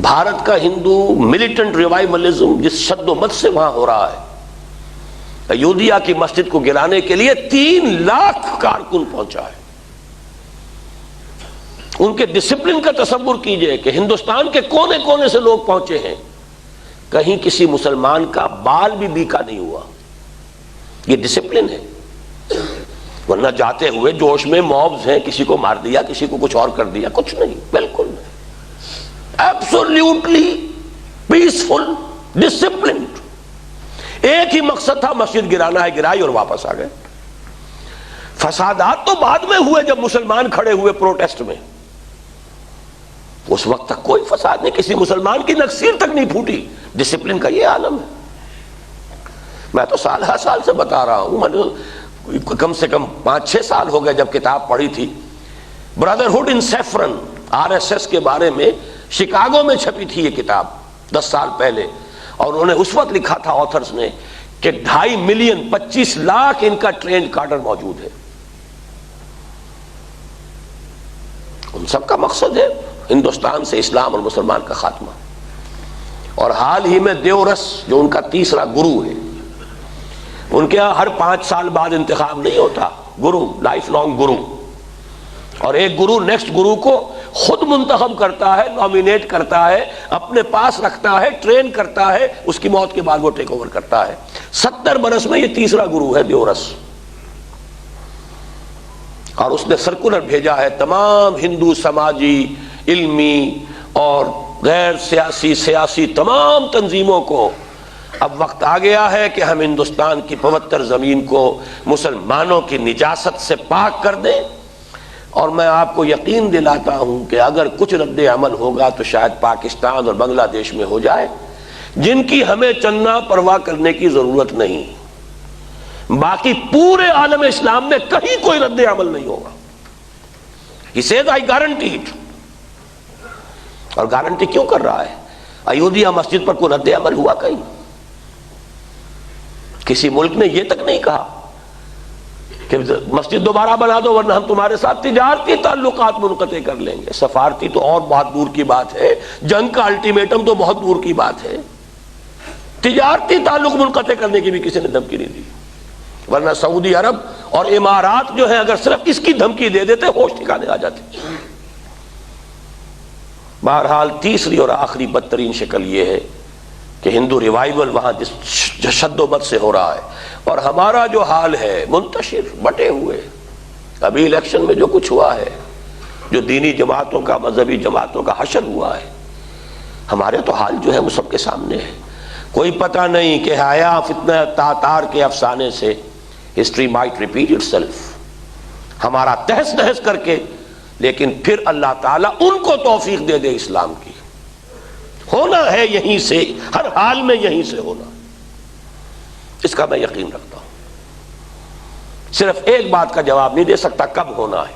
بھارت کا ہندو ملیٹنٹ ریوائولزم جس شد و مت سے وہاں ہو رہا ہے، ایودھیا کی مسجد کو گرانے کے لیے 3 لاکھ کارکن پہنچا ہے۔ ان کے ڈسپلن کا تصور کیجئے کہ ہندوستان کے کونے کونے سے لوگ پہنچے ہیں، کہیں کسی مسلمان کا بال بھی بیکا نہیں ہوا۔ یہ ڈسپلن ہے، ورنہ جاتے ہوئے جوش میں موبز ہیں، کسی کو مار دیا، کسی کو کچھ اور کر دیا، کچھ نہیں، بالکل نہیں، ایبسولوٹلی پیسفل، ڈسپلنڈ۔ ایک ہی مقصد تھا، مسجد گرانا ہے، گرائی اور واپس آ گئے۔ فسادات تو بعد میں ہوئے جب مسلمان کھڑے ہوئے پروٹیسٹ میں، اس وقت تک کوئی فساد نہیں، کسی مسلمان کی نکسیر تک نہیں پھوٹی۔ ڈسپلن کا یہ عالم ہے۔ میں تو سال ہر سال سے بتا رہا ہوں، میں نے کم سے کم 5-6 سال ہو گئے جب کتاب پڑھی تھی، برادرہڈ ان سیفرن، RSS کے بارے میں شکاگو میں چھپی تھی یہ کتاب 10 سال پہلے، اور انہوں نے اس وقت لکھا تھا آتھرز نے کہ 2.5 ملین 25 لاکھ ان کا ٹرینڈ کارڈر موجود ہے۔ ان سب کا مقصد ہے ہندوستان سے اسلام اور مسلمان کا خاتمہ۔ اور حال ہی میں دیورس جو ان کا تیسرا گرو ہے، ان کے ہاں ہر 5 سال بعد انتخاب نہیں ہوتا، گرو لائف لانگ گرو، اور ایک گرو نیکسٹ گرو کو خود منتخب کرتا ہے، نامینیٹ کرتا ہے، اپنے پاس رکھتا ہے، ٹرین کرتا ہے، اس کی موت کے بعد وہ ٹیک اوور کرتا ہے۔ 70 برس میں یہ تیسرا گرو ہے دیورس، اور اس نے سرکولر بھیجا ہے تمام ہندو سماجی، علمی اور غیر سیاسی تمام تنظیموں کو، اب وقت آ گیا ہے کہ ہم ہندوستان کی پوتر زمین کو مسلمانوں کی نجاست سے پاک کر دیں۔ اور میں آپ کو یقین دلاتا ہوں کہ اگر کچھ رد عمل ہوگا تو شاید پاکستان اور بنگلہ دیش میں ہو جائے، جن کی ہمیں چندنا پرواہ کرنے کی ضرورت نہیں۔ باقی پورے عالم اسلام میں کہیں کوئی رد عمل نہیں ہوگا۔ He says I guarantee it۔ اور گارنٹی کیوں کر رہا ہے؟ ایودھیا مسجد پر کوئی رد عمل ہوا کہیں؟ کسی ملک نے یہ تک نہیں کہا کہ مسجد دوبارہ بنا دو ورنہ ہم تمہارے ساتھ تجارتی تعلقات منقطع کر لیں گے۔ سفارتی تو اور بہت دور کی بات ہے، جنگ کا الٹیمیٹم تو بہت دور کی بات ہے، تجارتی تعلق منقطع کرنے کی بھی کسی نے دھمکی نہیں دی۔ ورنہ سعودی عرب اور امارات جو ہے اگر صرف اس کی دھمکی دے دیتے ہوش ٹھکانے آ جاتے۔ بہرحال تیسری اور آخری بدترین شکل یہ ہے کہ ہندو ریوائیول وہاں جس شد و مت سے ہو رہا ہے، اور ہمارا جو حال ہے منتشر بٹے ہوئے، ابھی الیکشن میں جو کچھ ہوا ہے، جو دینی جماعتوں کا، مذہبی جماعتوں کا حشر ہوا ہے، ہمارے تو حال جو ہے وہ سب کے سامنے ہے۔ کوئی پتہ نہیں کہ حیا فتنہ تاتار کے افسانے سے history might repeat it self, ہمارا تہس نہس کر کے، لیکن پھر اللہ تعالیٰ ان کو توفیق دے دے اسلام کی۔ ہونا ہے یہیں سے، ہر حال میں یہیں سے ہونا، اس کا میں یقین رکھتا ہوں۔ صرف ایک بات کا جواب نہیں دے سکتا کب ہونا ہے،